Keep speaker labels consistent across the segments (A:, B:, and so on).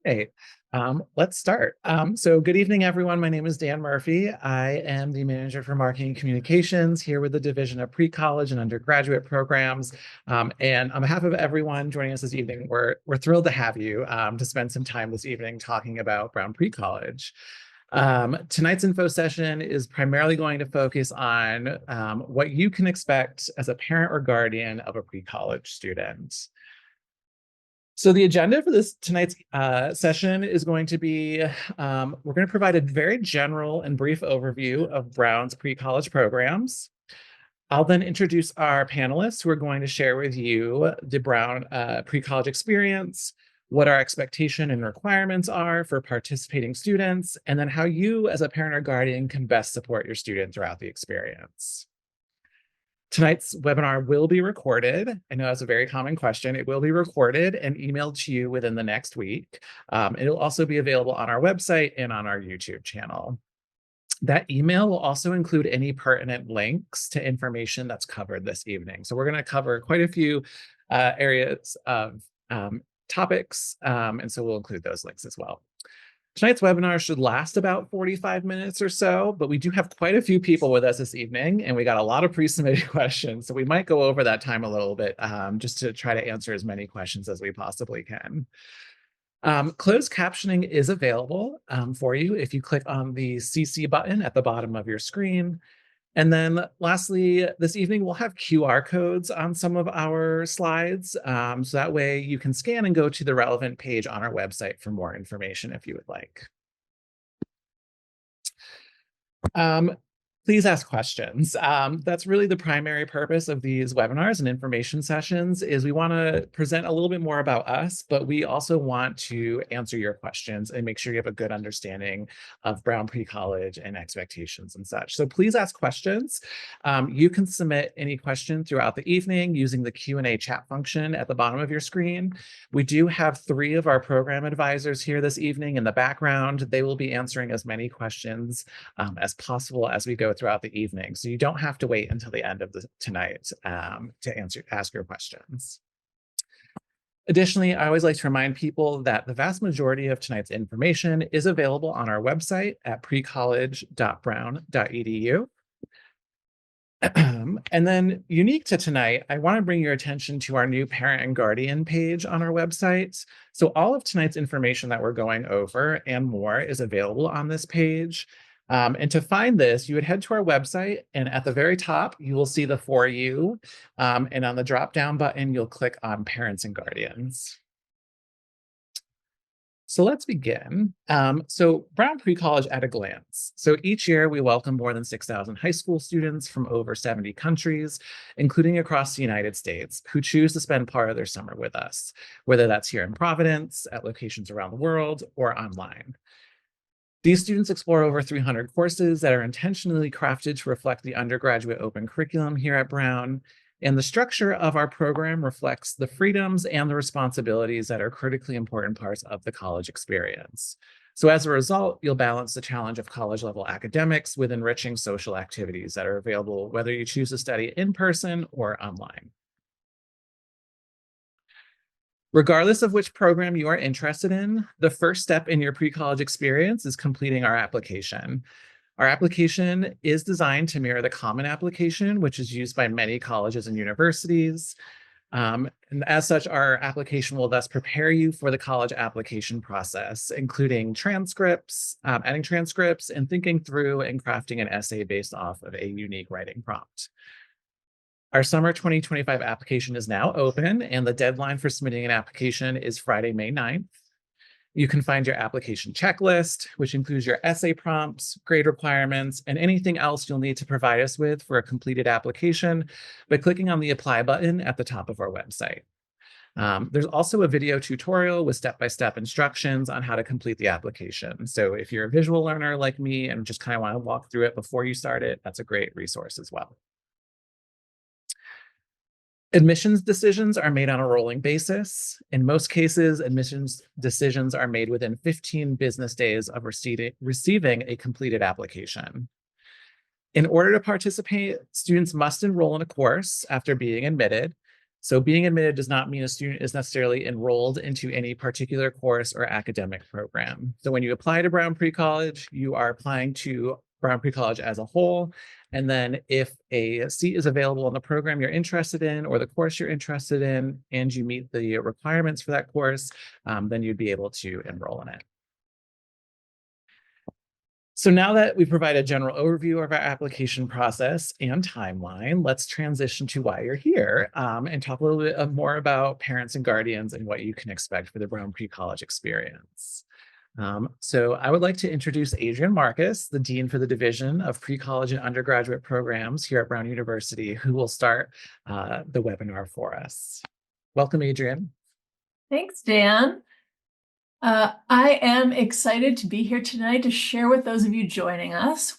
A: Hey, let's start. So good evening, everyone. My name is Dan Murphy. I am the manager for marketing communications here with the Division of Pre-College and Undergraduate Programs. And on behalf of everyone joining us this evening, we're thrilled to have you to spend some time this evening talking about Brown Pre-College. Tonight's info session is primarily going to focus on what you can expect as a parent or guardian of a pre-college student. So the agenda for this tonight's session is going to be, we're going to provide a very general and brief overview of Brown's pre-college programs. I'll then introduce our panelists who are going to share with you the Brown pre-college experience, what our expectation and requirements are for participating students, and then how you as a parent or guardian can best support your student throughout the experience. Tonight's webinar will be recorded. I know that's a very common question. It will be recorded and emailed to you within the next week. It'll also be available on our website and on our YouTube channel. That email will also include any pertinent links to information that's covered this evening. So we're going to cover quite a few areas of topics, and so we'll include those links as well. Tonight's webinar should last about 45 minutes or so, but we do have quite a few people with us this evening, and we got a lot of pre-submitted questions, so we might go over that time a little bit just to try to answer as many questions as we possibly can. Closed captioning is available for you if you click on the CC button at the bottom of your screen. And then lastly, this evening, we'll have QR codes on some of our slides. So that way you can scan and go to the relevant page on our website for more information if you would like. Please ask questions. That's really the primary purpose of these webinars and information sessions is we want to present a little bit more about us, but we also want to answer your questions and make sure you have a good understanding of Brown Pre-College and expectations and such. So please ask questions. You can submit any question throughout the evening using the Q&A chat function at the bottom of your screen. We do have 3 of our program advisors here this evening in the background. They will be answering as many questions as possible as we go throughout the evening. So you don't have to wait until the end of tonight to ask your questions. Additionally, I always like to remind people that the vast majority of tonight's information is available on our website at precollege.brown.edu. And then unique to tonight, I want to bring your attention to our new parent and guardian page on our website. So all of tonight's information that we're going over and more is available on this page. And to find this, you would head to our website, and at the very top, you will see the For You. And on the drop-down button, you'll click on Parents and Guardians. So let's begin. So Brown Pre-College at a glance. So each year we welcome more than 6,000 high school students from over 70 countries, including across the United States, who choose to spend part of their summer with us, whether that's here in Providence, at locations around the world, or online. These students explore over 300 courses that are intentionally crafted to reflect the undergraduate open curriculum here at Brown. And the structure of our program reflects the freedoms and the responsibilities that are critically important parts of the college experience. So as a result, you'll balance the challenge of college level academics with enriching social activities that are available whether you choose to study in person or online. Regardless of which program you are interested in, the first step in your pre-college experience is completing our application. Our application is designed to mirror the Common Application, which is used by many colleges and universities. And as such, our application will thus prepare you for the college application process, including transcripts, adding transcripts, and thinking through and crafting an essay based off of a unique writing prompt. Our summer 2025 application is now open, and the deadline for submitting an application is Friday, May 9th. You can find your application checklist, which includes your essay prompts, grade requirements, and anything else you'll need to provide us with for a completed application by clicking on the Apply button at the top of our website. There's also a video tutorial with step-by-step instructions on how to complete the application. So if you're a visual learner like me and just kind of want to walk through it before you start it, that's a great resource as well. Admissions decisions are made on a rolling basis. In most cases, admissions decisions are made within 15 business days of receiving a completed application. In order to participate, students must enroll in a course after being admitted. So being admitted does not mean a student is necessarily enrolled into any particular course or academic program. So when you apply to Brown Pre-College, you are applying to Brown Pre-College as a whole. And then if a seat is available in the program you're interested in or the course you're interested in, and you meet the requirements for that course, then you'd be able to enroll in it. So now that we provide a general overview of our application process and timeline, let's transition to why you're here and talk a little bit more about parents and guardians and what you can expect for the Brown Pre-College experience. So I would like to introduce Adrienne Marcus, the Dean for the Division of Pre-College and Undergraduate Programs here at Brown University, who will start the webinar for us. Welcome, Adrienne.
B: Thanks, Dan. I am excited to be here tonight to share with those of you joining us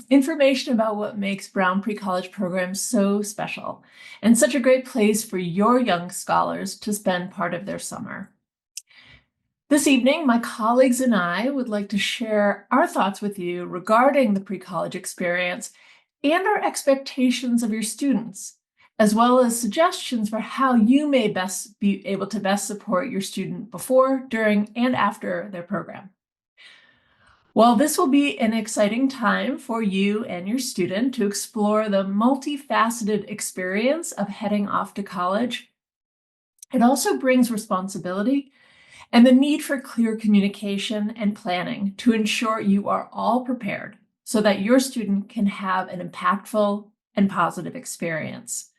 B: information about what makes Brown Pre-College programs so special and such a great place for your young scholars to spend part of their summer. This evening, my colleagues and I would like to share our thoughts with you regarding the pre-college experience and our expectations of your students, as well as suggestions for how you may best be able to best support your student before, during, and after their program. While this will be an exciting time for you and your student to explore the multifaceted experience of heading off to college, it also brings responsibility and the need for clear communication and planning to ensure you are all prepared so that your student can have an impactful and positive experience.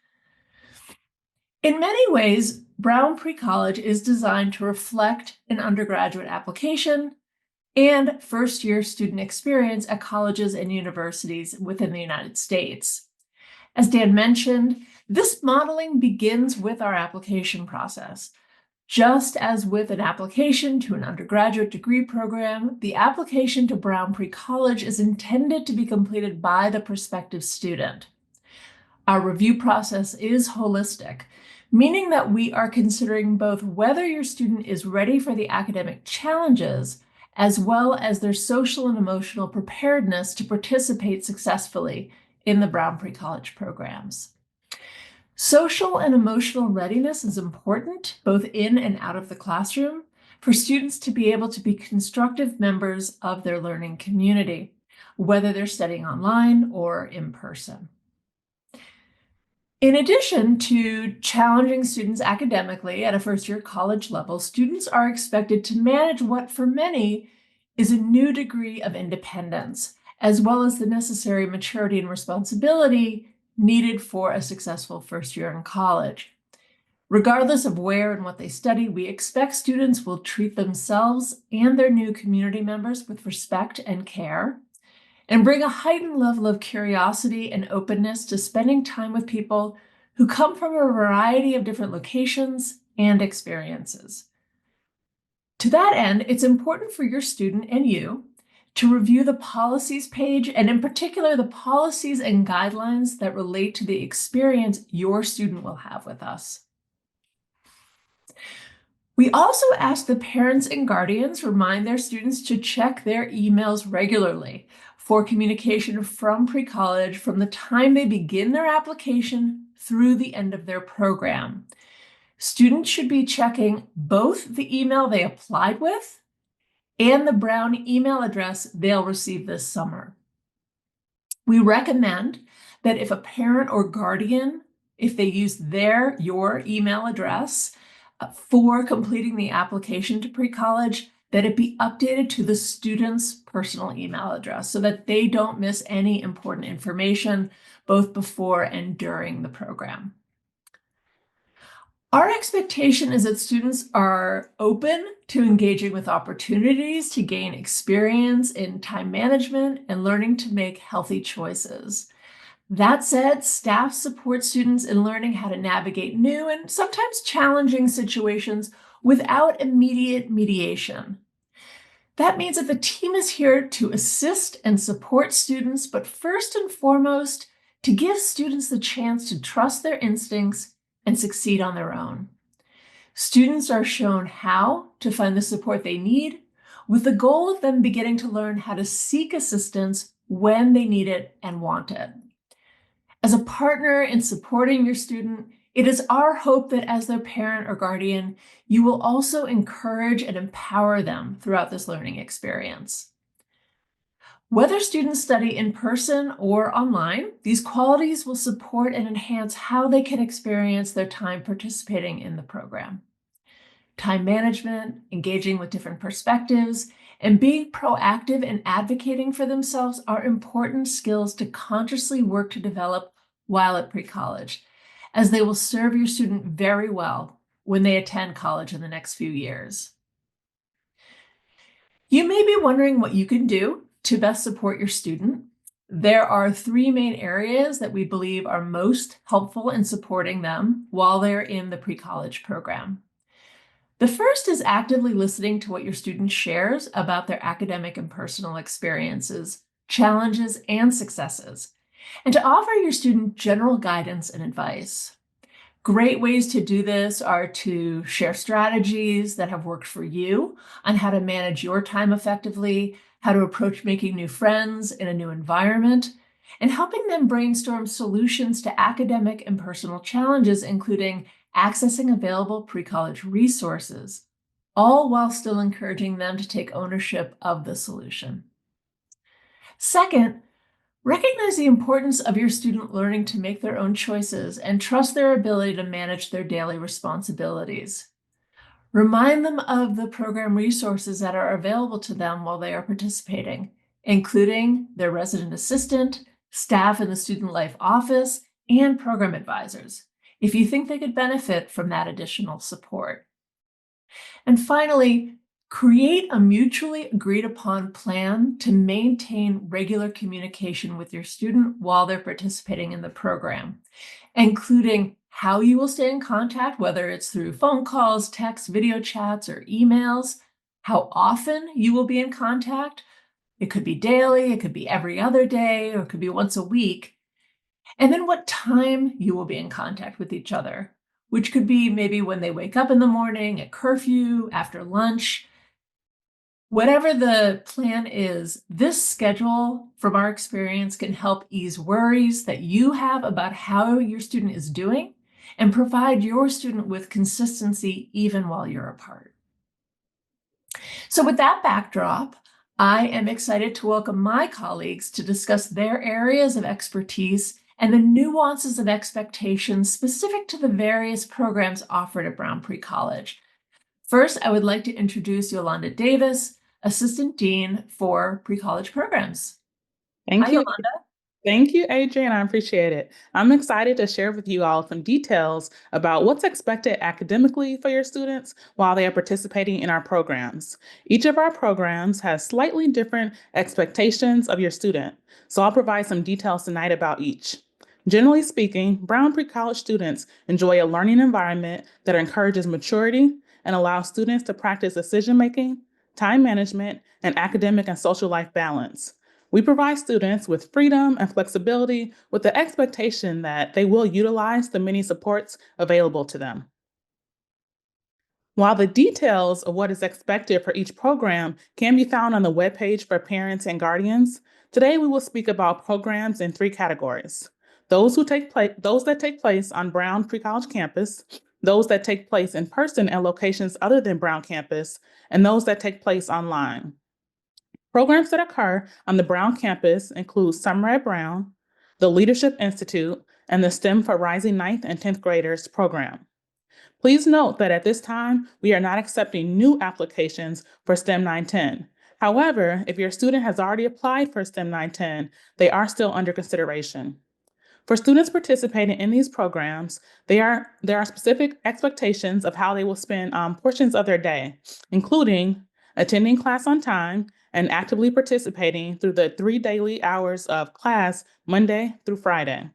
B: In many ways, Brown Pre-College is designed to reflect an undergraduate application and first-year student experience at colleges and universities within the United States. As Dan mentioned, this modeling begins with our application process. Just as with an application to an undergraduate degree program, the application to Brown Pre-College is intended to be completed by the prospective student. Our review process is holistic, meaning that we are considering both whether your student is ready for the academic challenges, as well as their social and emotional preparedness to participate successfully in the Brown Pre-College programs. Social and emotional readiness is important, both in and out of the classroom, for students to be able to be constructive members of their learning community, whether they're studying online or in person. In addition to challenging students academically at a first-year college level, students are expected to manage what for many is a new degree of independence, as well as the necessary maturity and responsibility needed for a successful first year in college. Regardless of where and what they study, we expect students will treat themselves and their new community members with respect and care, and bring a heightened level of curiosity and openness to spending time with people who come from a variety of different locations and experiences. To that end, it's important for your student and you to review the policies page, and in particular, the policies and guidelines that relate to the experience your student will have with us. We also ask the parents and guardians remind their students to check their emails regularly for communication from pre-college from the time they begin their application through the end of their program. Students should be checking both the email they applied with and the Brown email address they'll receive this summer. We recommend that if a parent or guardian, if they use your email address for completing the application to pre-college, that it be updated to the student's personal email address so that they don't miss any important information both before and during the program. Our expectation is that students are open to engaging with opportunities to gain experience in time management and learning to make healthy choices. That said, staff support students in learning how to navigate new and sometimes challenging situations without immediate mediation. That means that the team is here to assist and support students, but first and foremost, to give students the chance to trust their instincts and succeed on their own. Students are shown how to find the support they need, with the goal of them beginning to learn how to seek assistance when they need it and want it. As a partner in supporting your student, It is our hope that as their parent or guardian, you will also encourage and empower them throughout this learning experience. Whether students study in person or online, these qualities will support and enhance how they can experience their time participating in the program. Time management, engaging with different perspectives, and being proactive and advocating for themselves are important skills to consciously work to develop while at pre-college, as they will serve your student very well when they attend college in the next few years. You may be wondering what you can do to best support your student. There are three main areas that we believe are most helpful in supporting them while they're in the pre-college program. The first is actively listening to what your student shares about their academic and personal experiences, challenges, and successes, and to offer your student general guidance and advice. Great ways to do this are to share strategies that have worked for you on how to manage your time effectively, how to approach making new friends in a new environment, and helping them brainstorm solutions to academic and personal challenges, including accessing available pre-college resources, all while still encouraging them to take ownership of the solution. Second, recognize the importance of your student learning to make their own choices and trust their ability to manage their daily responsibilities. Remind them of the program resources that are available to them while they are participating, including their resident assistant, staff in the student life office, and program advisors, if you think they could benefit from that additional support. And finally, create a mutually agreed upon plan to maintain regular communication with your student while they're participating in the program, including how you will stay in contact, whether it's through phone calls, texts, video chats, or emails, how often you will be in contact. It could be daily, it could be every other day, or it could be once a week. And then what time you will be in contact with each other, which could be maybe when they wake up in the morning, at curfew, after lunch. Whatever the plan is, this schedule, from our experience, can help ease worries that you have about how your student is doing and provide your student with consistency even while you're apart. So with that backdrop, I am excited to welcome my colleagues to discuss their areas of expertise and the nuances of expectations specific to the various programs offered at Brown Pre-College. First, I would like to introduce Yolanda Davis, Assistant Dean for Pre-College Programs.
C: Thank
B: Hi,
C: you.
B: Yolanda.
C: Thank you, Adrienne. I appreciate it. I'm excited to share with you all some details about what's expected academically for your students while they are participating in our programs. Each of our programs has slightly different expectations of your student, so I'll provide some details tonight about each. Generally speaking, Brown Pre-College students enjoy a learning environment that encourages maturity and allows students to practice decision-making, time management, and academic and social life balance. We provide students with freedom and flexibility with the expectation that they will utilize the many supports available to them. While the details of what is expected for each program can be found on the webpage for parents and guardians, today we will speak about programs in three categories: those that take place on Brown Pre-College campus, those that take place in person at locations other than Brown campus, and those that take place online. Programs that occur on the Brown campus include Summer at Brown, the Leadership Institute, and the STEM for Rising 9th and 10th graders program. Please note that at this time, we are not accepting new applications for STEM 910. However, if your student has already applied for STEM 910, they are still under consideration. For students participating in these programs, there are specific expectations of how they will spend portions of their day, including attending class on time and actively participating through the 3 daily hours of class Monday through Friday,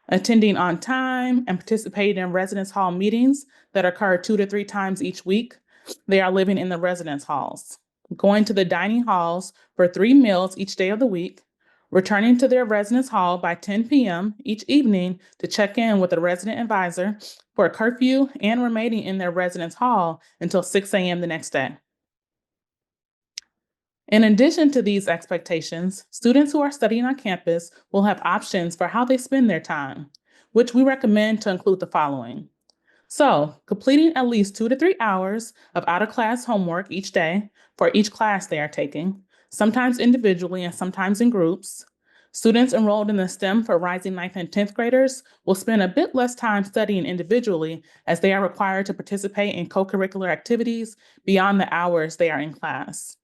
C: attending on time and participating in residence hall meetings that occur 2 to 3 times each week. They are living in the residence halls, going to the dining halls for 3 meals each day of the week, returning to their residence hall by 10 p.m. each evening to check in with a resident advisor for a curfew, and remaining in their residence hall until 6 a.m. the next day. In addition to these expectations, students who are studying on campus will have options for how they spend their time. which we recommend to include the following. So, completing at least 2 to 3 hours of out-of-class homework each day for each class they are taking, sometimes individually and sometimes in groups. Students enrolled in the STEM for rising 9th and 10th graders will spend a bit less time studying individually as they are required to participate in co-curricular activities beyond the hours they are in class.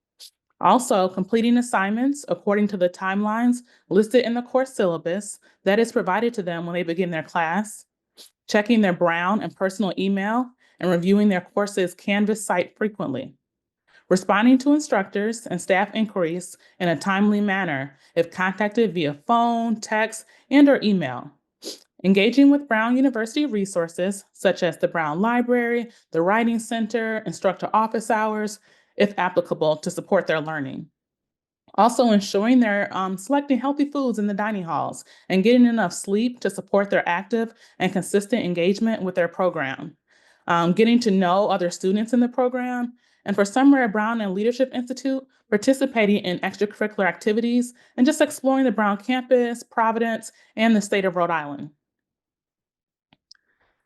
C: Also, completing assignments according to the timelines listed in the course syllabus that is provided to them when they begin their class, checking their Brown and personal email, and reviewing their course's Canvas site frequently. Responding to instructors and staff inquiries in a timely manner if contacted via phone, text, and/or email. Engaging with Brown University resources such as the Brown Library, the Writing Center, instructor office hours, if applicable, to support their learning. Also ensuring they're selecting healthy foods in the dining halls and getting enough sleep to support their active and consistent engagement with their program. Getting to know other students in the program, and for Summer at Brown and Leadership Institute, participating in extracurricular activities and just exploring the Brown campus, Providence, and the state of Rhode Island.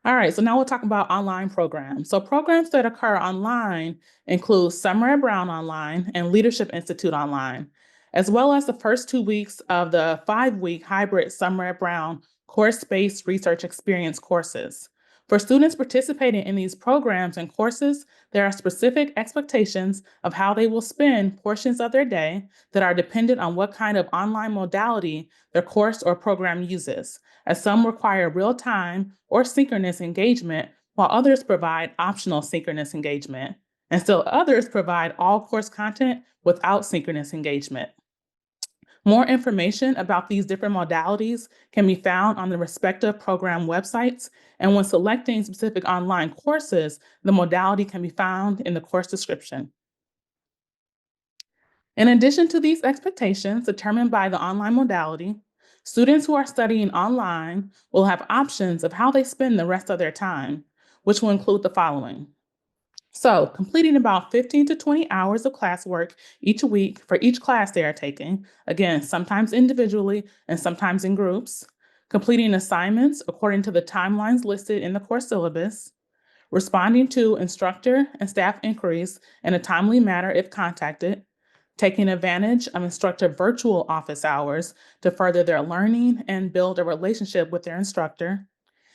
C: All right, so now we'll talk about online programs. So programs that occur online include Summer at Brown Online and Leadership Institute Online, as well as the first 2 weeks of the 5-week hybrid Summer at Brown course-based research experience courses. For students participating in these programs and courses, there are specific expectations of how they will spend portions of their day that are dependent on what kind of online modality their course or program uses, as some require real-time or synchronous engagement, while others provide optional synchronous engagement, and still others provide all course content without synchronous engagement. More information about these different modalities can be found on the respective program websites, and when selecting specific online courses, the modality can be found in the course description. In addition to these expectations determined by the online modality, students who are studying online will have options of how they spend the rest of their time, which will include the following. So, completing about 15 to 20 hours of classwork each week for each class they are taking, again, sometimes individually and sometimes in groups, completing assignments according to the timelines listed in the course syllabus, responding to instructor and staff inquiries in a timely manner if contacted, taking advantage of instructor virtual office hours to further their learning and build a relationship with their instructor,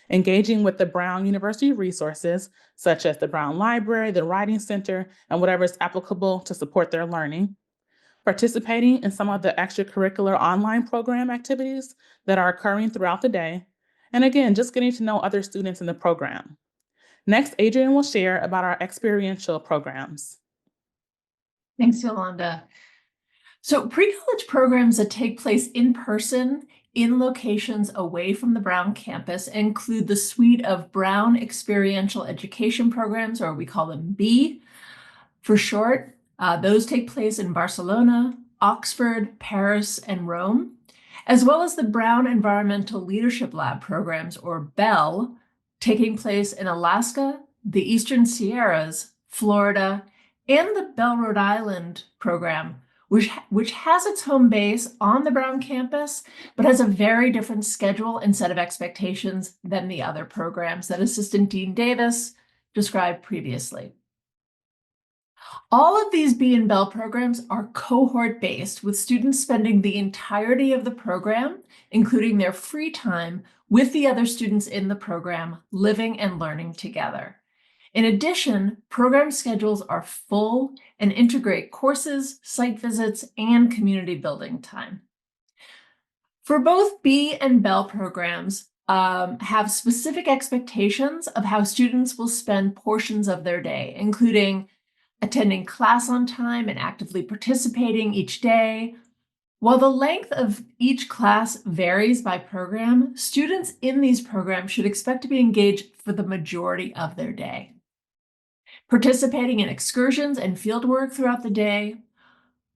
C: engaging with the Brown University resources, such as the Brown Library, the Writing Center, and whatever is applicable to support their learning, participating in some of the extracurricular online program activities that are occurring throughout the day, and again, just getting to know other students in the program. Next, Adrienne will share about our experiential programs.
B: Thanks, Yolanda. So pre-college programs that take place in person in locations away from the Brown campus include the suite of Brown Experiential Education Programs, or we call them B for short. Those take place in Barcelona, Oxford, Paris, and Rome, as well as the Brown Environmental Leadership Lab programs, or BEL, taking place in Alaska, the Eastern Sierras, Florida, and the Bell, Rhode Island program, which has its home base on the Brown campus, but has a very different schedule and set of expectations than the other programs that Assistant Dean Davis described previously. All of these B and Bell programs are cohort-based, with students spending the entirety of the program, including their free time, with the other students in the program, living and learning together. In addition, program schedules are full and integrate courses, site visits, and community building time. For both B and Bell programs, have specific expectations of how students will spend portions of their day, including attending class on time and actively participating each day. While the length of each class varies by program, students in these programs should expect to be engaged for the majority of their day. Participating in excursions and fieldwork throughout the day,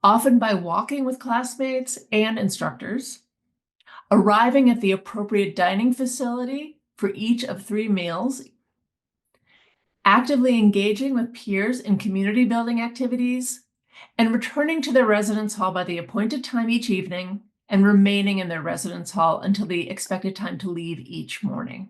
B: often by walking with classmates and instructors, arriving at the appropriate dining facility for each of 3 meals, actively engaging with peers in community building activities, and returning to their residence hall by the appointed time each evening and remaining in their residence hall until the expected time to leave each morning.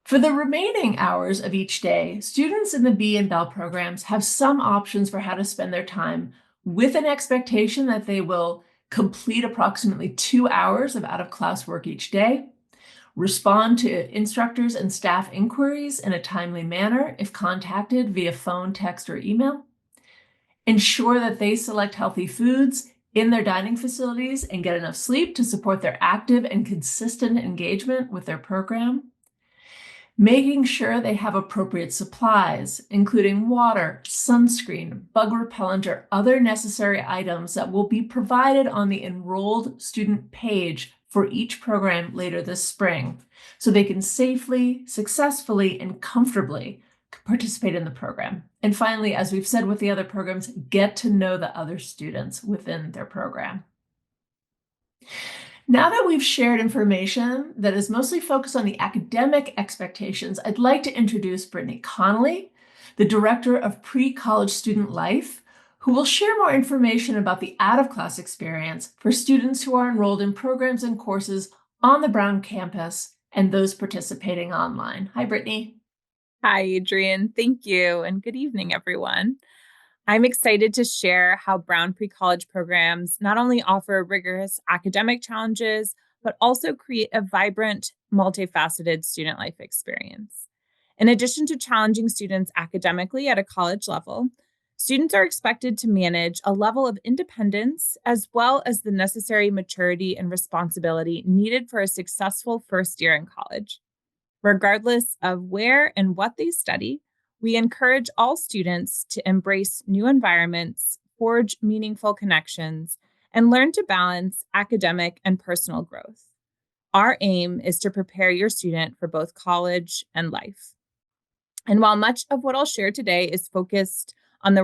B: For the remaining hours of each day, students in the B and Bell programs have some options for how to spend their time, with an expectation that they will complete approximately 2 hours of out-of-class work each day, respond to instructors and staff inquiries in a timely manner if contacted via phone, text, or email, ensure that they select healthy foods in their dining facilities and get enough sleep to support their active and consistent engagement with their program, making sure they have appropriate supplies, including water, sunscreen, bug repellent, or other necessary items that will be provided on the enrolled student page for each program later this spring, so they can safely, successfully, and comfortably participate in the program. And finally, as we've said with the other programs, get to know the other students within their program. Now that we've shared information that is mostly focused on the academic expectations, I'd like to introduce Brittanny Connelly, the Director of Pre-College Student Life, who will share more information about the out-of-class experience for students who are enrolled in programs and courses on the Brown campus and those participating online. Hi, Brittanny.
D: Hi, Adrienne. Thank you, and good evening, everyone. I'm excited to share how Brown pre-college programs not only offer rigorous academic challenges, but also create a vibrant, multifaceted student life experience. In addition to challenging students academically at a college level, students are expected to manage a level of independence as well as the necessary maturity and responsibility needed for a successful first year in college. Regardless of where and what they study, we encourage all students to embrace new environments, forge meaningful connections, and learn to balance academic and personal growth. Our aim is to prepare your student for both college and life. And while much of what I'll share today is focused on the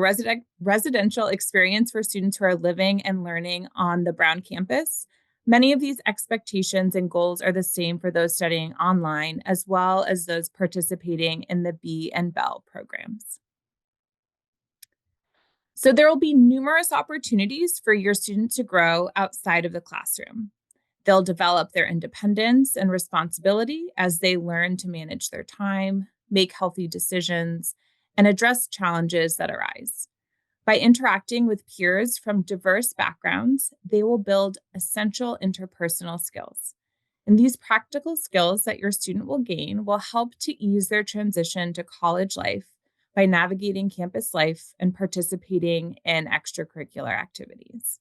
D: residential experience for students who are living and learning on the Brown campus, many of these expectations and goals are the same for those studying online, as well as those participating in the B and Bell programs. So there will be numerous opportunities for your student to grow outside of the classroom. They'll develop their independence and responsibility as they learn to manage their time, make healthy decisions, and address challenges that arise. By interacting with peers from diverse backgrounds, they will build essential interpersonal skills. And these practical skills that your student will gain will help to ease their transition to college life by navigating campus life and participating in extracurricular activities.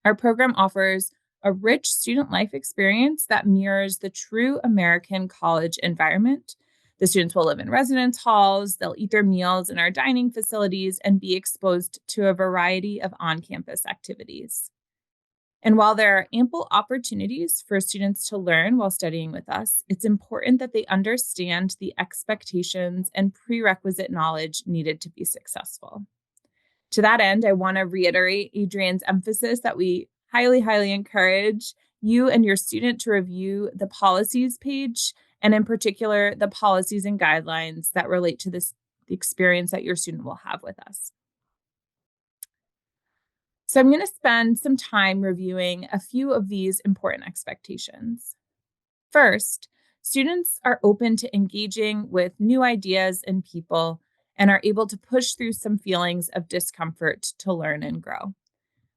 D: Our program offers a rich student life experience that mirrors the true American college environment. The students will live in residence halls, they'll eat their meals in our dining facilities, and be exposed to a variety of on-campus activities. And while there are ample opportunities for students to learn while studying with us, it's important that they understand the expectations and prerequisite knowledge needed to be successful. To that end, I want to reiterate Adrienne's emphasis that we highly encourage you and your student to review the policies page, and in particular, the policies and guidelines that relate to the experience that your student will have with us. So I'm going to spend some time reviewing a few of these important expectations. First, students are open to engaging with new ideas and people and are able to push through some feelings of discomfort to learn and grow.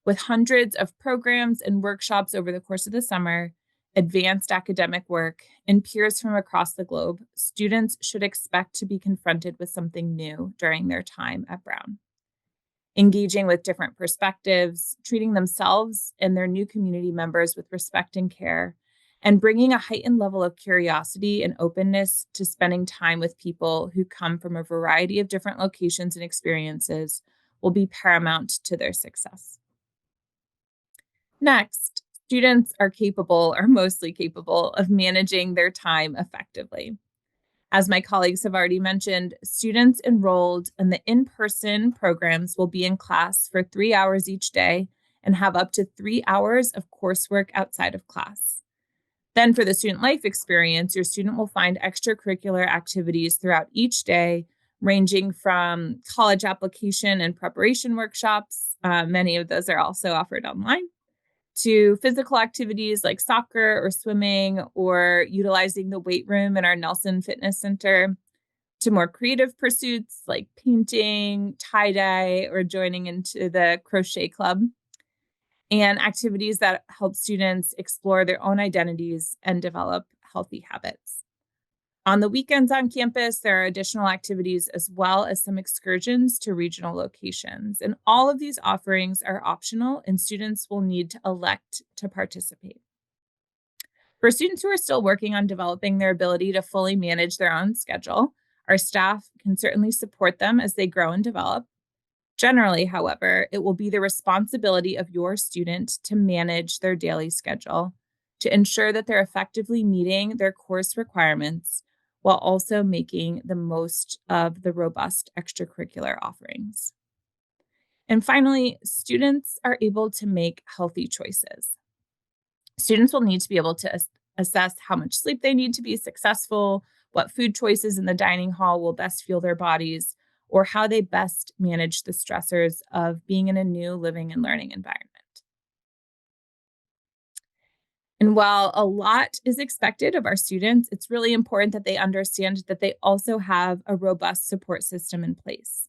D: With hundreds of programs and workshops over the course of the summer, advanced academic work, and peers from across the globe, students should expect to be confronted with something new during their time at Brown. Engaging with different perspectives, treating themselves and their new community members with respect and care, and bringing a heightened level of curiosity and openness to spending time with people who come from a variety of different locations and experiences will be paramount to their success. Next, students are capable, or mostly capable, of managing their time effectively. As my colleagues have already mentioned, students enrolled in the in-person programs will be in class for 3 hours each day and have up to 3 hours of coursework outside of class. Then for the student life experience, your student will find extracurricular activities throughout each day, ranging from college application and preparation workshops. Many of those are also offered online, to physical activities like soccer or swimming, or utilizing the weight room in our Nelson Fitness Center, to more creative pursuits like painting, tie-dye, or joining into the crochet club, and activities that help students explore their own identities and develop healthy habits. On the weekends on campus, there are additional activities as well as some excursions to regional locations. And all of these offerings are optional, and students will need to elect to participate. For students who are still working on developing their ability to fully manage their own schedule, our staff can certainly support them as they grow and develop. Generally, however, it will be the responsibility of your student to manage their daily schedule to ensure that they're effectively meeting their course requirements while also making the most of the robust extracurricular offerings. And finally, students are able to make healthy choices. Students will need to be able to assess how much sleep they need to be successful, what food choices in the dining hall will best fuel their bodies, or how they best manage the stressors of being in a new living and learning environment. And while a lot is expected of our students, it's really important that they understand that they also have a robust support system in place.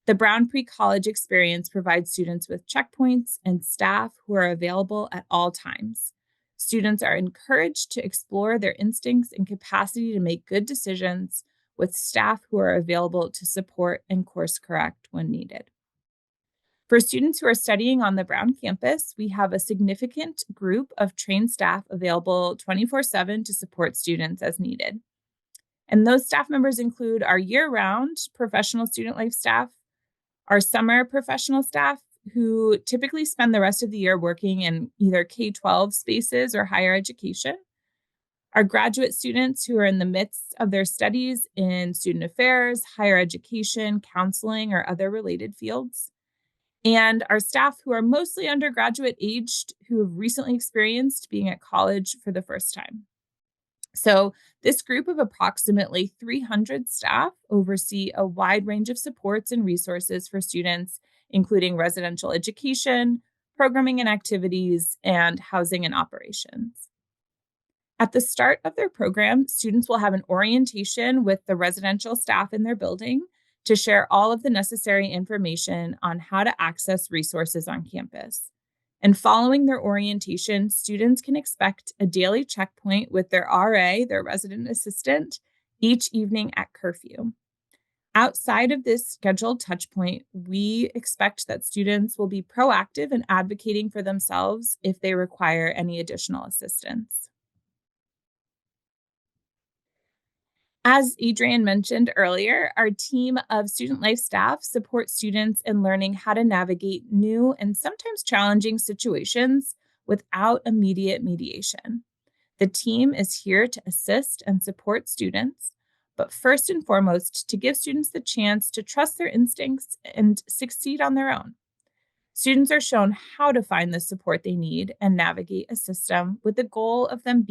D: The Brown Pre-College experience provides students with checkpoints and staff who are available at all times. Students are encouraged to explore their instincts and capacity to make good decisions with staff who are available to support and course correct when needed. For students who are studying on the Brown campus, we have a significant group of trained staff available 24/7 to support students as needed. And those staff members include our year-round professional student life staff, our summer professional staff, who typically spend the rest of the year working in either K-12 spaces or higher education, our graduate students who are in the midst of their studies in student affairs, higher education, counseling, or other related fields, and our staff who are mostly undergraduate aged who have recently experienced being at college for the first time. So this group of approximately 300 staff oversee a wide range of supports and resources for students, including residential education, programming and activities, and housing and operations. At the start of their program, students will have an orientation with the residential staff in their building to share all of the necessary information on how to access resources on campus. And following their orientation, students can expect a daily checkpoint with their RA, their resident assistant, each evening at curfew. Outside of this scheduled touchpoint, we expect that students will be proactive in advocating for themselves if they require any additional assistance. As Adrienne mentioned earlier, our team of student life staff supports students in learning how to navigate new and sometimes challenging situations without immediate mediation. The team is here to assist and support students, but first and foremost, to give students the chance to trust their instincts and succeed on their own. Students are shown how to find the support they need and navigate a system with the goal of them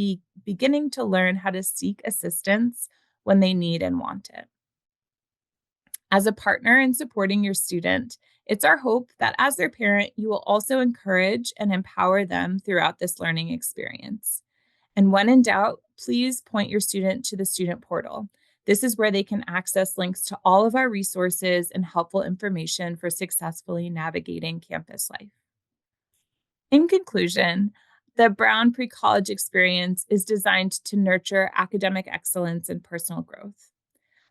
D: beginning to learn how to seek assistance when they need and want it. As a partner in supporting your student, it's our hope that as their parent, you will also encourage and empower them throughout this learning experience. And when in doubt, please point your student to the student portal. This is where they can access links to all of our resources and helpful information for successfully navigating campus life. In conclusion, the Brown Pre-College experience is designed to nurture academic excellence and personal growth.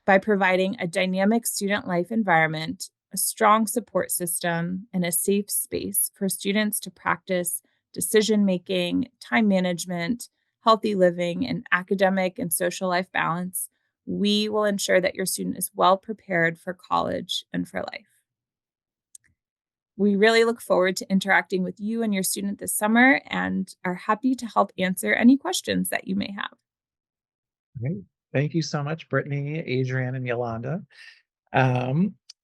D: By providing a dynamic student life environment, a strong support system, and a safe space for students to practice decision-making, time management, healthy living, and academic and social life balance, we will ensure that your student is well prepared for college and for life. We really look forward to interacting with you and your student this summer and are happy to help answer any questions that you may have.
A: Great. Thank you so much, Brittanny, Adrienne, and Yolanda.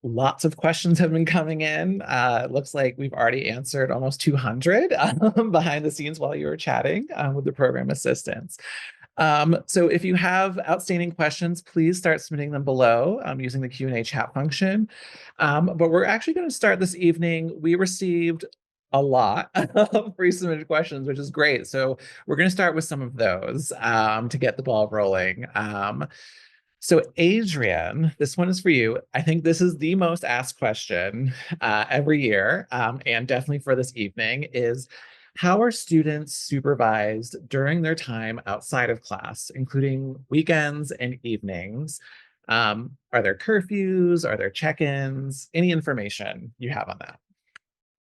A: Lots of questions have been coming in. It looks like we've already answered almost 200 behind the scenes while you were chatting with the program assistants. So if you have outstanding questions, please start submitting them below using the Q&A chat function. But we're actually going to start this evening. We received a lot of pre-submitted questions, which is great. So we're going to start with some of those to get the ball rolling. So Adrienne, this one is for you. I think this is the most asked question every year, and definitely for this evening, is how are students supervised during their time outside of class, including weekends and evenings? Are there curfews? Are there check-ins? Any information you have on that?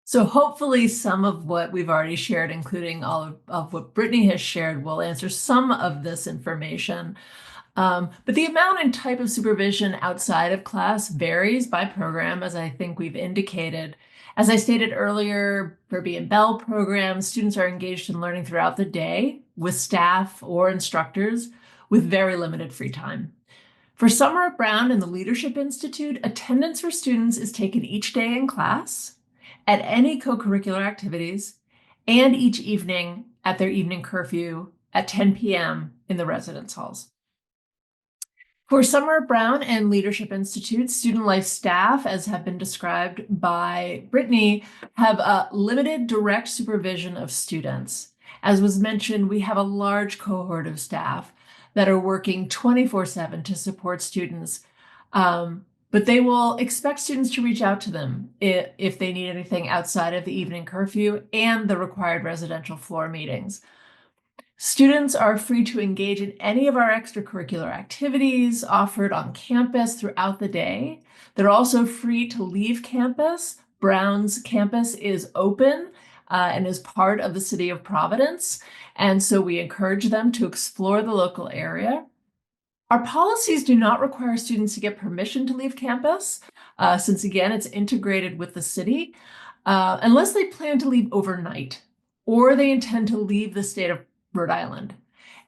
B: So hopefully some of what we've already shared, including all of what Brittanny has shared, will answer some of this information. But the amount and type of supervision outside of class varies by program, as I think we've indicated. As I stated earlier, for B&Bell programs, students are engaged in learning throughout the day with staff or instructors with very limited free time. For Summer at Brown and the Leadership Institute, attendance for students is taken each day in class, at any co-curricular activities, and each evening at their evening curfew at 10 p.m. in the residence halls. For Summer at Brown and Leadership Institute, student life staff, as have been described by Brittanny, have a limited direct supervision of students. As was mentioned, we have a large cohort of staff that are working 24/7 to support students, but they will expect students to reach out to them if they need anything outside of the evening curfew and the required residential floor meetings. Students are free to engage in any of our extracurricular activities offered on campus throughout the day. They're also free to leave campus. Brown's campus is open and is part of the city of Providence, and so we encourage them to explore the local area. Our policies do not require students to get permission to leave campus, since again, it's integrated with the city, unless they plan to leave overnight or they intend to leave the state of Rhode Island.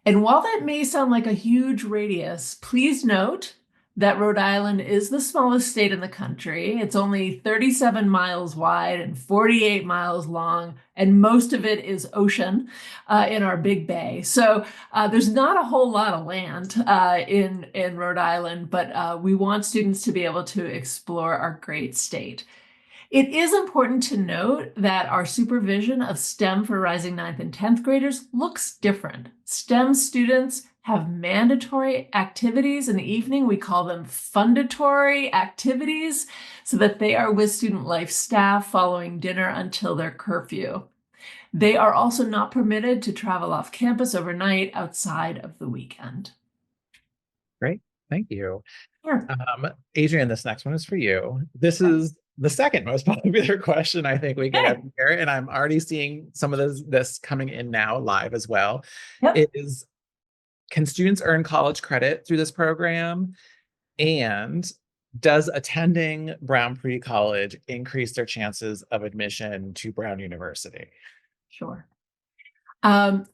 B: And while that may sound like a huge radius, please note that Rhode Island is the smallest state in the country. It's only 37 miles wide and 48 miles long, and most of it is ocean in our big bay. So there's not a whole lot of land in Rhode Island, but we want students to be able to explore our great state. It is important to note that our supervision of STEM for rising 9th and 10th graders looks different. STEM students have mandatory activities in the evening. We call them fundatory activities so that they are with student life staff following dinner until their curfew. They are also not permitted to travel off campus overnight outside of the weekend.
A: Great, thank you.
B: Sure.
A: Adrienne, this next one is for you. This is the second most popular question I think we get every year, and I'm already seeing some of this coming in now live as well.
B: Yep.
A: It is, can students earn college credit through this program? And does attending Brown Pre-College increase their chances of admission to Brown University?
B: Sure.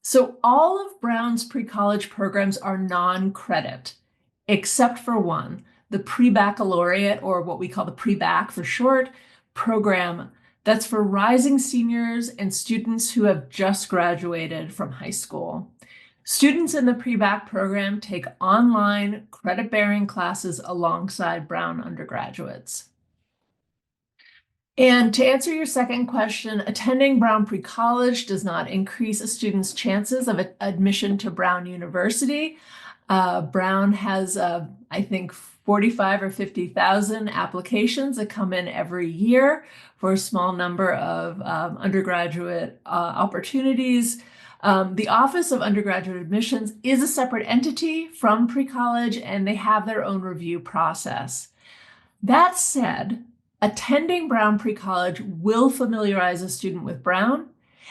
B: So all of Brown's pre-college programs are non-credit, except for one, the pre-baccalaureate, or what we call the pre-bac for short, program that's for rising seniors and students who have just graduated from high school. Students in the pre-bac program take online credit-bearing classes alongside Brown undergraduates. And to answer your second question, attending Brown Pre-College does not increase a student's chances of admission to Brown University. Brown has, I think, 45 or 50,000 applications that come in every year for a small number of undergraduate opportunities. The Office of Undergraduate Admissions is a separate entity from pre-college, and they have their own review process. That said, attending Brown Pre-College will familiarize a student with Brown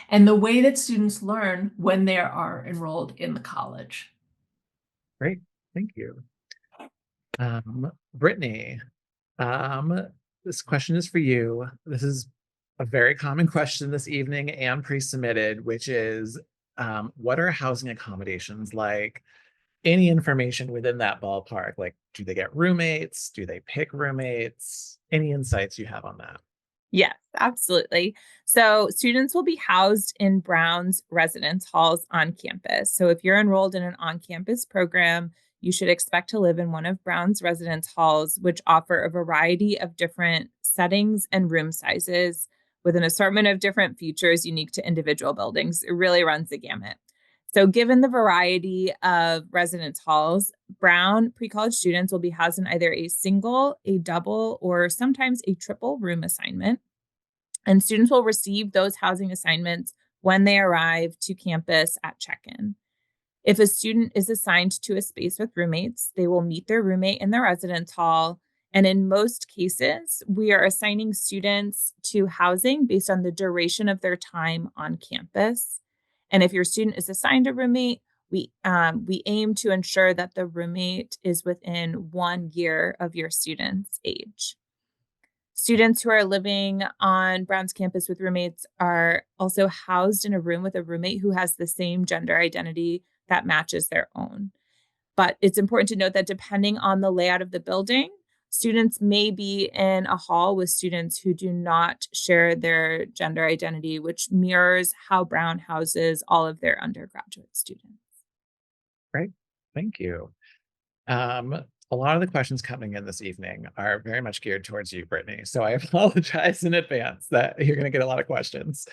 B: and the way that students learn when they are enrolled in the college.
A: Great, thank you. Brittanny, this question is for you. This is a very common question this evening and pre-submitted, which is, what are housing accommodations like? Any information within that ballpark? Like, do they get roommates? Do they pick roommates? Any insights you have on that?
D: Yes, absolutely. So students will be housed in Brown's residence halls on campus. So if you're enrolled in an on-campus program, you should expect to live in one of Brown's residence halls, which offer a variety of different settings and room sizes with an assortment of different features unique to individual buildings. It really runs the gamut. So given the variety of residence halls, Brown pre-college students will be housed in either a single, a double, or sometimes a triple room assignment. And students will receive those housing assignments when they arrive to campus at check-in. If a student is assigned to a space with roommates, they will meet their roommate in the residence hall. And in most cases, we are assigning students to housing based on the duration of their time on campus. And if your student is assigned a roommate, we aim to ensure that the roommate is within 1 year of your student's age. Students who are living on Brown's campus with roommates are also housed in a room with a roommate who has the same gender identity that matches their own. But it's important to note that depending on the layout of the building, students may be in a hall with students who do not share their gender identity, which mirrors how Brown houses all of their undergraduate students.
A: Great, thank you. A lot of the questions coming in this evening are very much geared towards you, Brittanny. So I apologize in advance that you're going to get a lot of questions.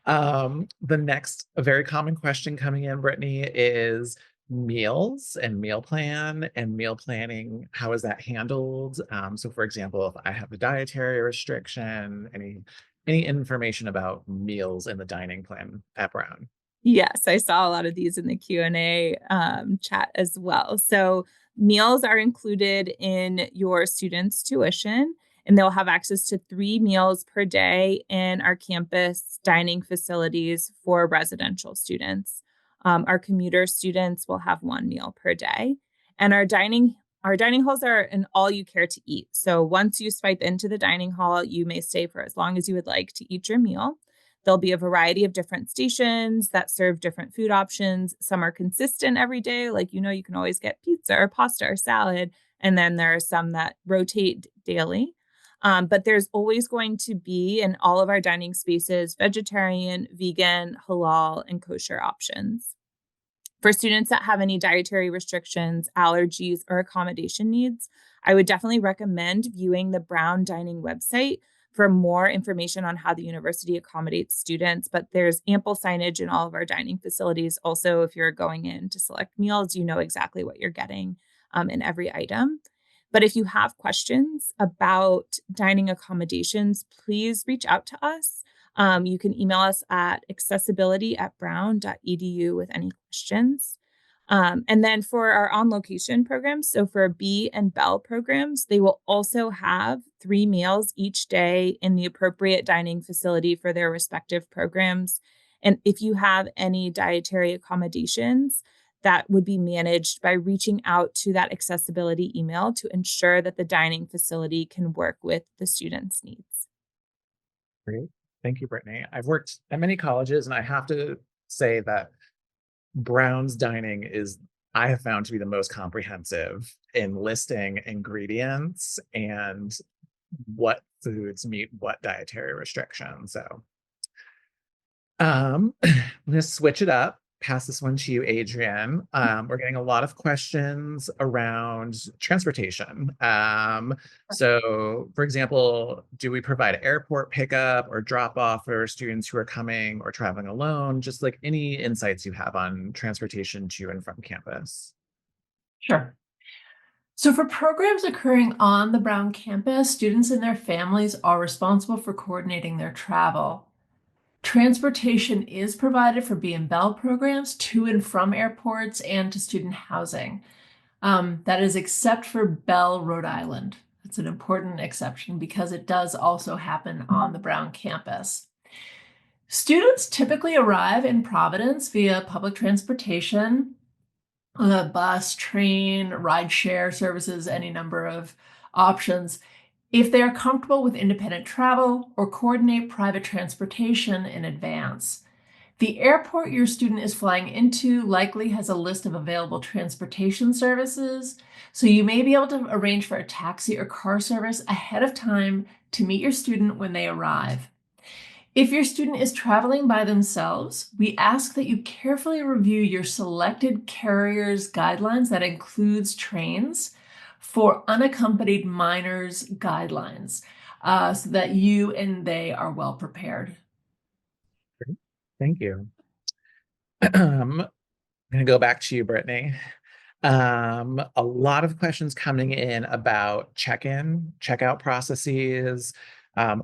A: The next, a very common question coming in, Brittanny, is meals and meal plan and meal planning. How is that handled? So for example, if I have a dietary restriction, any information about meals in the dining plan at Brown?
D: Yes, I saw a lot of these in the Q&A chat as well. So meals are included in your students' tuition, and they'll have access to 3 meals per day in our campus dining facilities for residential students. Our commuter students will have 1 meal per day. And our dining halls are an all you care to eat. So once you swipe into the dining hall, you may stay for as long as you would like to eat your meal. There'll be a variety of different stations that serve different food options. Some are consistent every day, like, you can always get pizza or pasta or salad. And then there are some that rotate daily. But there's always going to be in all of our dining spaces, vegetarian, vegan, halal, and kosher options. For students that have any dietary restrictions, allergies, or accommodation needs, I would definitely recommend viewing the Brown Dining website for more information on how the university accommodates students. But there's ample signage in all of our dining facilities. Also, if you're going in to select meals, you know exactly what you're getting in every item. But if you have questions about dining accommodations, please reach out to us. You can email us at accessibility@brown.edu with any questions. And then for our on-location programs, so for B and Bell programs, they will also have 3 meals each day in the appropriate dining facility for their respective programs. And if you have any dietary accommodations, that would be managed by reaching out to that accessibility email to ensure that the dining facility can work with the students' needs.
A: Great. Thank you, Brittanny. I've worked at many colleges, and I have to say that Brown's dining I have found to be the most comprehensive in listing ingredients and what foods meet what dietary restrictions. So I'm going to switch it up, pass this one to you, Adrienne. We're getting a lot of questions around transportation. So for example, do we provide airport pickup or drop off for students who are coming or traveling alone? Just like any insights you have on transportation to and from campus.
B: Sure. So for programs occurring on the Brown campus, students and their families are responsible for coordinating their travel. Transportation is provided for B and Bell programs to and from airports and to student housing. That is except for Bell, Rhode Island. That's an important exception because it does also happen on the Brown campus. Students typically arrive in Providence via public transportation, bus, train, rideshare services, any number of options, if they are comfortable with independent travel or coordinate private transportation in advance. The airport your student is flying into likely has a list of available transportation services, so you may be able to arrange for a taxi or car service ahead of time to meet your student when they arrive. If your student is traveling by themselves, we ask that you carefully review your selected carrier's guidelines, that includes trains, for unaccompanied minors guidelines. so that you and they are well prepared.
A: Great. Thank you. I'm going to go back to you, Brittanny. A lot of questions coming in about check-in, checkout processes.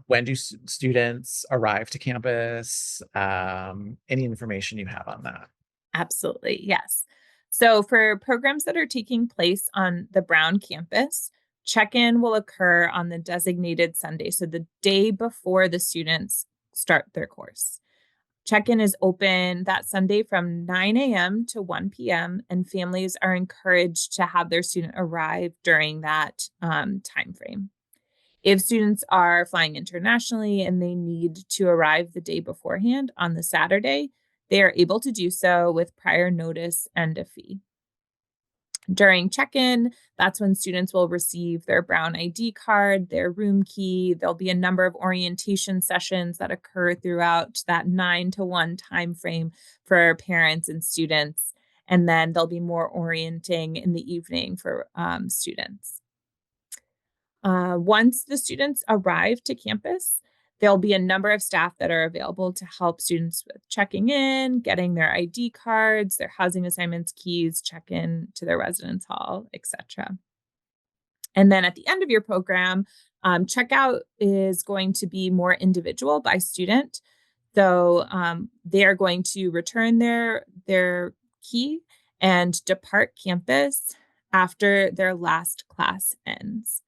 A: When do students arrive to campus? Any information you have on that?
D: Absolutely, yes. So for programs that are taking place on the Brown campus, check-in will occur on the designated Sunday, so the day before the students start their course. Check-in is open that Sunday from 9 a.m. to 1 p.m., and families are encouraged to have their student arrive during that time frame. If students are flying internationally and they need to arrive the day beforehand on the Saturday, they are able to do so with prior notice and a fee. During check-in, that's when students will receive their Brown ID card, their room key. There'll be a number of orientation sessions that occur throughout that 9 to 1 time frame for parents and students. And then there'll be more orienting in the evening for students. Once the students arrive to campus, there'll be a number of staff that are available to help students with checking in, getting their ID cards, their housing assignments, keys, check in to their residence hall, etc. And then at the end of your program, checkout is going to be more individual by student. So they are going to return their key and depart campus after their last class ends.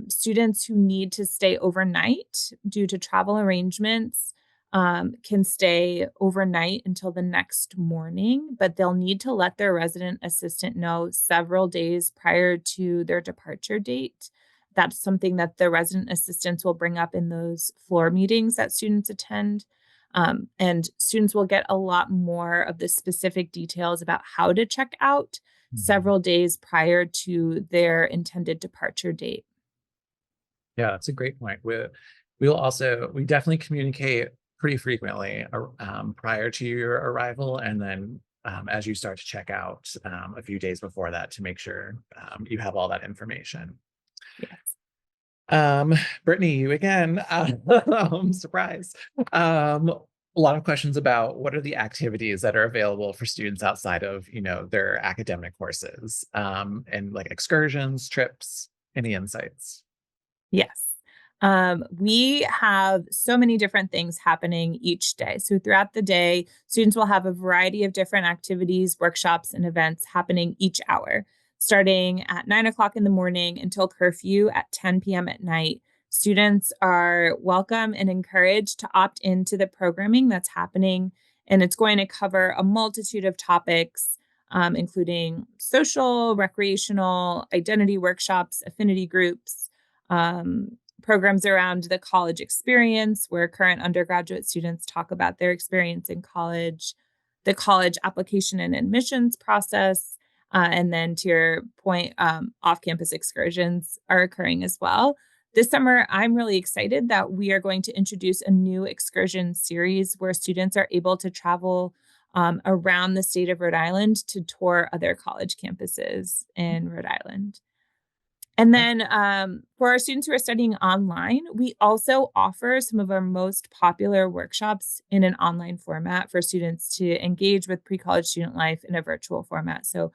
D: Students who need to stay overnight due to travel arrangements can stay overnight until the next morning, but they'll need to let their resident assistant know several days prior to their departure date. That's something that the resident assistants will bring up in those floor meetings that students attend. And students will get a lot more of the specific details about how to check out several days prior to their intended departure date.
A: Yeah, that's a great point. We definitely communicate pretty frequently prior to your arrival, and then as you start to check out a few days before that to make sure you have all that information.
D: Yes.
A: Brittanny, you again. Surprise. A lot of questions about what are the activities that are available for students outside of, their academic courses, and like excursions, trips, any insights?
D: Yes. We have so many different things happening each day. So throughout the day, students will have a variety of different activities, workshops, and events happening each hour, starting at 9 o'clock in the morning until curfew at 10 p.m. at night. Students are welcome and encouraged to opt into the programming that's happening, and it's going to cover a multitude of topics, including social, recreational, identity workshops, affinity groups, programs around the college experience, where current undergraduate students talk about their experience in college, the college application and admissions process, and then to your point, off-campus excursions are occurring as well. This summer, I'm really excited that we are going to introduce a new excursion series where students are able to travel around the state of Rhode Island to tour other college campuses in Rhode Island. And then for our students who are studying online, we also offer some of our most popular workshops in an online format for students to engage with pre-college student life in a virtual format. So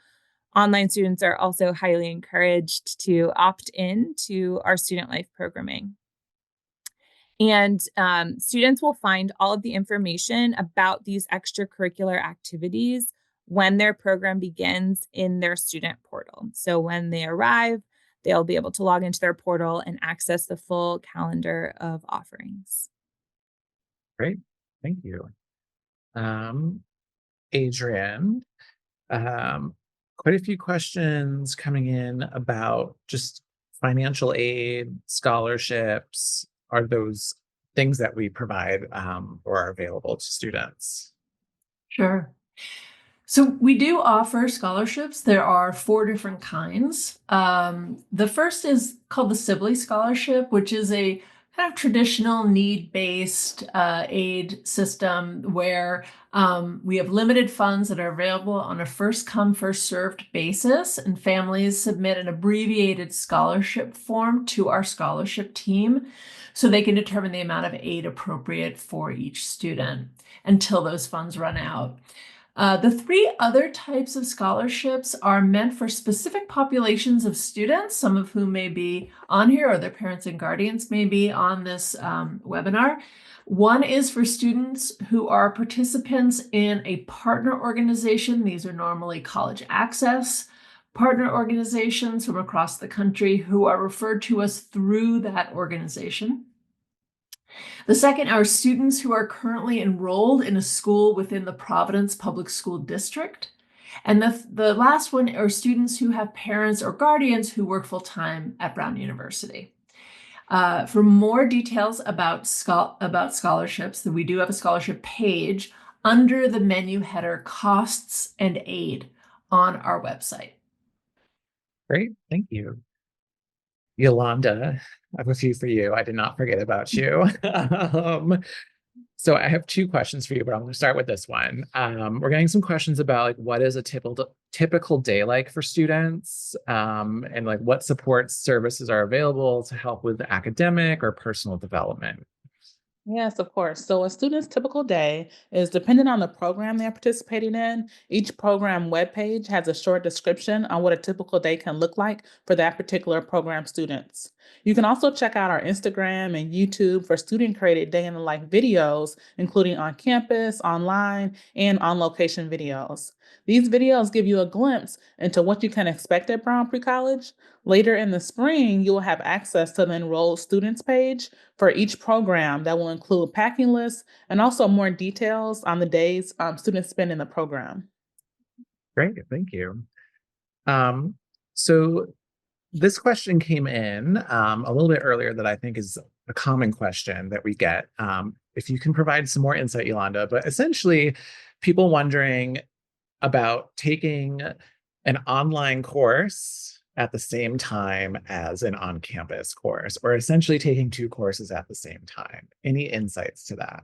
D: online students are also highly encouraged to opt in to our student life programming. And students will find all of the information about these extracurricular activities when their program begins in their student portal. So when they arrive, they'll be able to log into their portal and access the full calendar of offerings.
A: Great, thank you. Adrienne, quite a few questions coming in about just financial aid, scholarships. Are those things that we provide or are available to students?
B: Sure. So we do offer scholarships. There are 4 different kinds. The first is called the Sibley Scholarship, which is a kind of traditional need-based aid system where we have limited funds that are available on a first-come, first-served basis, and families submit an abbreviated scholarship form to our scholarship team so they can determine the amount of aid appropriate for each student until those funds run out. The three other types of scholarships are meant for specific populations of students, some of whom may be on here or their parents and guardians may be on this webinar. One is for students who are participants in a partner organization. These are normally college access partner organizations from across the country who are referred to us through that organization. The second are students who are currently enrolled in a school within the Providence Public School District. And the last one are students who have parents or guardians who work full-time at Brown University. For more details about scholarships, we do have a scholarship page under the menu header Costs and Aid on our website.
A: Great, thank you. Yolanda, I have a few for you. I did not forget about you. So I have two questions for you, but I'm going to start with this one. We're getting some questions about like what is a typical day like for students, and like what support services are available to help with academic or personal development.
C: Yes, of course. So a student's typical day is dependent on the program they're participating in. Each program webpage has a short description on what a typical day can look like for that particular program students. You can also check out our Instagram and YouTube for student-created day in the life videos, including on campus, online, and on location videos. These videos give you a glimpse into what you can expect at Brown Pre-College. Later in the spring, you will have access to the enrolled students page for each program that will include packing lists and also more details on the days students spend in the program.
A: Great, thank you. So this question came in a little bit earlier that I think is a common question that we get. If you can provide some more insight, Yolanda, but essentially people wondering about taking an online course at the same time as an on-campus course, or essentially taking two courses at the same time. Any insights to that?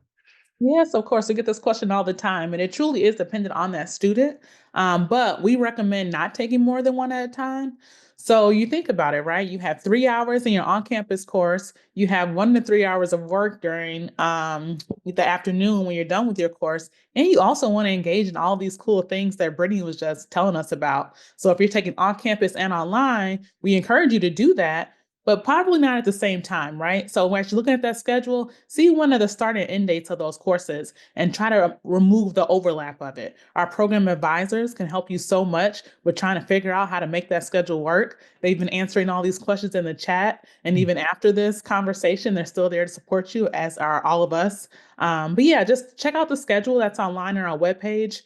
C: Yes, of course. We get this question all the time, and it truly is dependent on that student. But we recommend not taking more than one at a time. So you think about it, right? You have 3 hours in your on-campus course. You have 1 to 3 hours of work during the afternoon when you're done with your course, and you also want to engage in all these cool things that Brittany was just telling us about. So if you're taking on-campus and online, we encourage you to do that, but probably not at the same time, right? So when you're looking at that schedule, see one of the start and end dates of those courses and try to remove the overlap of it. Our program advisors can help you so much with trying to figure out how to make that schedule work. They've been answering all these questions in the chat, and even after this conversation, they're still there to support you, as are all of us. But yeah, just check out the schedule that's online on our webpage,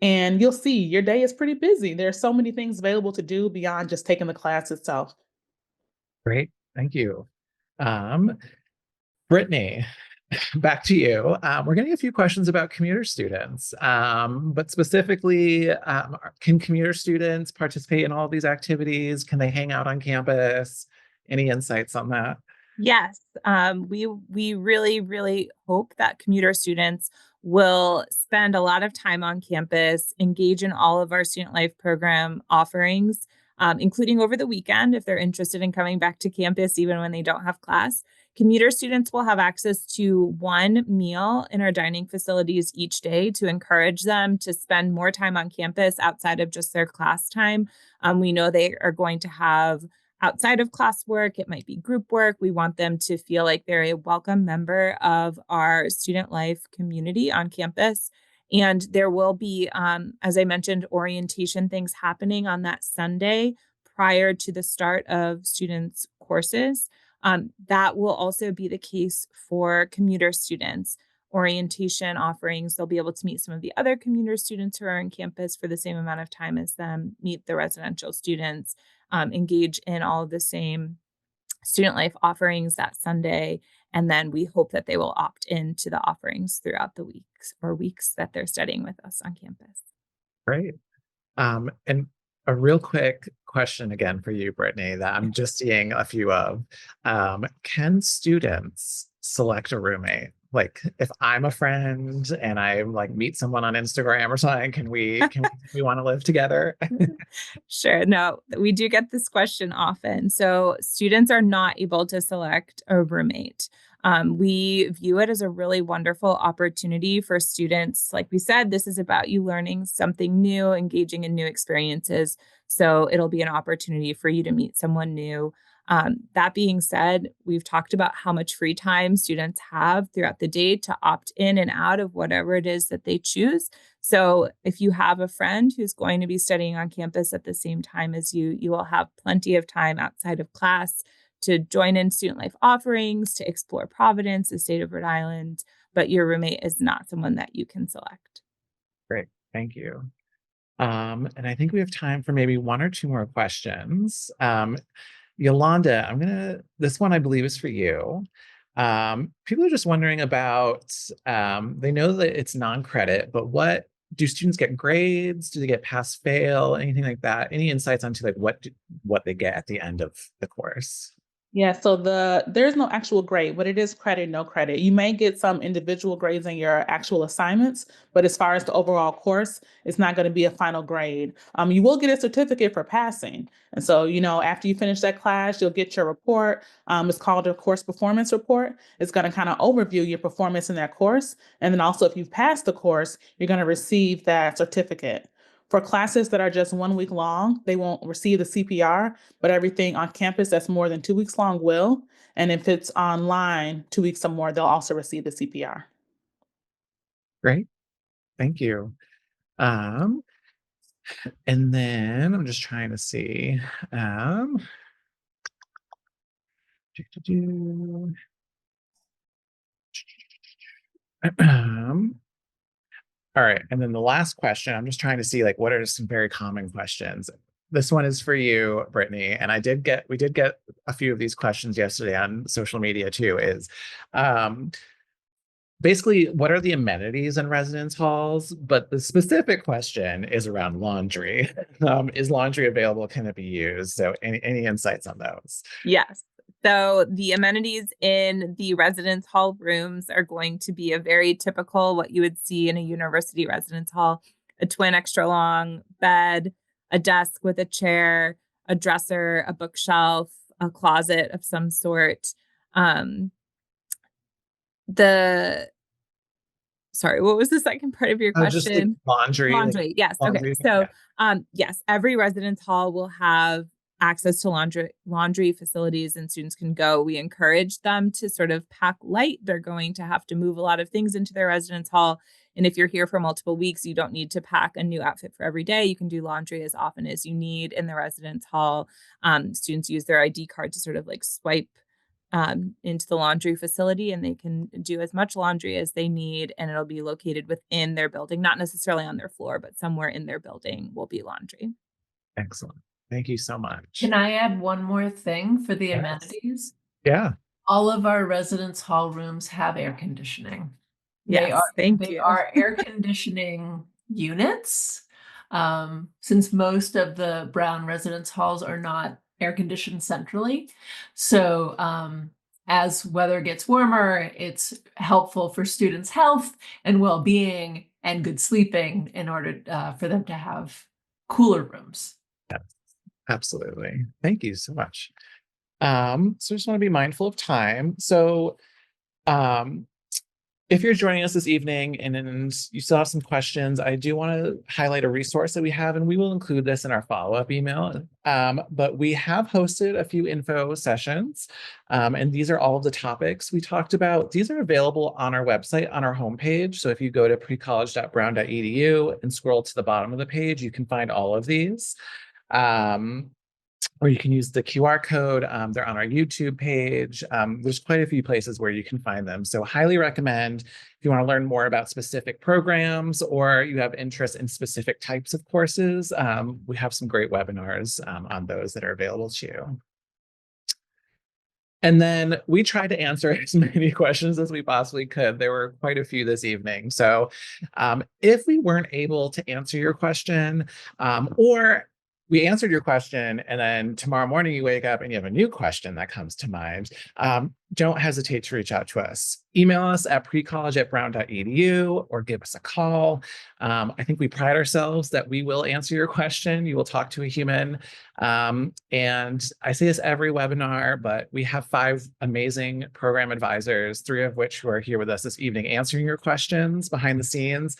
C: and you'll see your day is pretty busy. There are so many things available to do beyond just taking the class itself.
A: Great, thank you. Brittany, back to you. We're getting a few questions about commuter students, but specifically, can commuter students participate in all of these activities? Can they hang out on campus? Any insights on that?
D: Yes, we really hope that commuter students will spend a lot of time on campus, engage in all of our student life program offerings, including over the weekend if they're interested in coming back to campus even when they don't have class. Commuter students will have access to one meal in our dining facilities each day to encourage them to spend more time on campus outside of just their class time. We know they are going to have outside of classwork, it might be group work. We want them to feel like they're a welcome member of our student life community on campus. And there will be, as I mentioned, orientation things happening on that Sunday prior to the start of students' courses. That will also be the case for commuter students. Orientation offerings, they'll be able to meet some of the other commuter students who are on campus for the same amount of time as them, meet the residential students, engage in all of the same student life offerings that Sunday. And then we hope that they will opt into the offerings throughout the weeks that they're studying with us on campus.
A: Great. And a real quick question again for you, Brittany, that I'm just seeing a few of. Can students select a roommate? Like if I'm a friend and I like meet someone on Instagram or something, can we want to live together?
D: Sure. No, we do get this question often. So students are not able to select a roommate. We view it as a really wonderful opportunity for students. Like we said, this is about you learning something new, engaging in new experiences. So it'll be an opportunity for you to meet someone new. That being said, we've talked about how much free time students have throughout the day to opt in and out of whatever it is that they choose. So if you have a friend who's going to be studying on campus at the same time as you, you will have plenty of time outside of class to join in student life offerings, to explore Providence, the state of Rhode Island, but your roommate is not someone that you can select.
A: Great, thank you. And I think we have time for maybe one or two more questions. Yolanda, this one I believe is for you. People are just wondering about, they know that it's non-credit, but what do students get grades? Do they get pass fail? Anything like that? Any insights onto like what they get at the end of the course?
C: Yeah, so there's no actual grade, but it is credit, no credit. You may get some individual grades in your actual assignments, but as far as the overall course, it's not going to be a final grade. You will get a certificate for passing. And so, after you finish that class, you'll get your report. It's called a course performance report. It's going to kind of overview your performance in that course. And then also, if you've passed the course, you're going to receive that certificate. For classes that are just 1 week long, they won't receive the CPR, but everything on campus that's more than 2 weeks long will. And if it's online, 2 weeks or more, they'll also receive the CPR.
A: Great, thank you. Um, and then I'm just trying to see. Do-do-do. All right, and then the last question, I'm just trying to see like what are some very common questions. This one is for you, Brittany, and we did get a few of these questions yesterday on social media too, is basically what are the amenities in residence halls? But the specific question is around laundry. Is laundry available? Can it be used? So any insights on those?
D: Yes. So the amenities in the residence hall rooms are going to be a very typical what you would see in a university residence hall: a twin extra long bed, a desk with a chair, a dresser, a bookshelf, a closet of some sort. The Sorry, what was the second part of your
A: Oh, just like
D: question?
A: laundry, like
D: Laundry. Yes. Okay.
A: laundry.
D: So,
A: Yeah,
D: yes, every residence hall will have access to laundry facilities, and students can go. We encourage them to sort of pack light. They're going to have to move a lot of things into their residence hall. And if you're here for multiple weeks, you don't need to pack a new outfit for every day. You can do laundry as often as you need in the residence hall. Students use their ID card to sort of like swipe into the laundry facility, and they can do as much laundry as they need, and it'll be located within their building, not necessarily on their floor, but somewhere in their building will be laundry.
A: excellent. Thank you so much.
B: Can I add one more thing for the
A: Yes.
B: amenities?
A: Yeah.
B: All of our residence hall rooms have air conditioning.
D: Yes, thank
B: They
D: you.
B: are air conditioning units. Since most of the Brown residence halls are not air conditioned centrally. So as weather gets warmer, it's helpful for students' health and well-being and good sleeping in order for them to have cooler rooms.
A: Yes, absolutely. Thank you so much. So just want to be mindful of time. So if you're joining us this evening and you still have some questions, I do want to highlight a resource that we have, and we will include this in our follow-up email. But we have hosted a few info sessions, and these are all of the topics we talked about. These are available on our website, on our homepage. So if you go to precollege.brown.edu and scroll to the bottom of the page, you can find all of these. Or you can use the QR code. They're on our YouTube page. There's quite a few places where you can find them. So highly recommend if you want to learn more about specific programs or you have interest in specific types of courses. We have some great webinars on those that are available to you. And then we tried to answer as many questions as we possibly could. There were quite a few this evening. So if we weren't able to answer your question, or we answered your question, and then tomorrow morning you wake up and you have a new question that comes to mind, don't hesitate to reach out to us. Email us at precollege@brown.edu or give us a call. I think we pride ourselves that we will answer your question. You will talk to a human. And I say this every webinar, but we have 5 amazing program advisors, 3 of which who are here with us this evening answering your questions behind the scenes.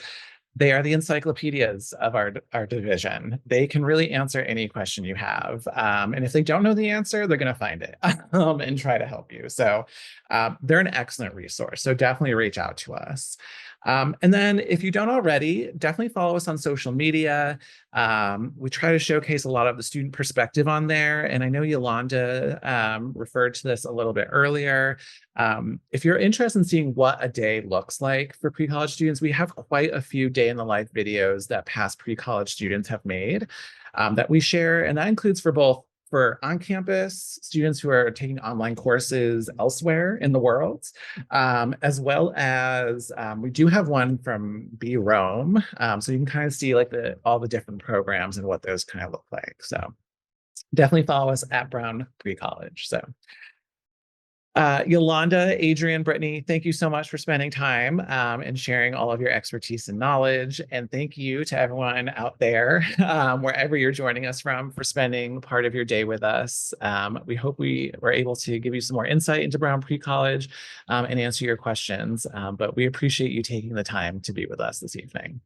A: They are the encyclopedias of our division. They can really answer any question you have. And if they don't know the answer, they're going to find it and try to help you. So they're an excellent resource. So definitely reach out to us. And then if you don't already, definitely follow us on social media. We try to showcase a lot of the student perspective on there. And I know Yolanda referred to this a little bit earlier. If you're interested in seeing what a day looks like for pre-college students, we have quite a few day in the life videos that past pre-college students have made that we share. And that includes for on-campus students who are taking online courses elsewhere in the world, as well as we do have one from B Rome. So you can kind of see like all the different programs and what those kind of look like. So definitely follow us at Brown Pre-College. So Yolanda, Adrienne, Brittanny, thank you so much for spending time and sharing all of your expertise and knowledge. And thank you to everyone out there, wherever you're joining us from, for spending part of your day with us. We hope we were able to give you some more insight into Brown Pre-College and answer your questions. But we appreciate you taking the time to be with us this evening.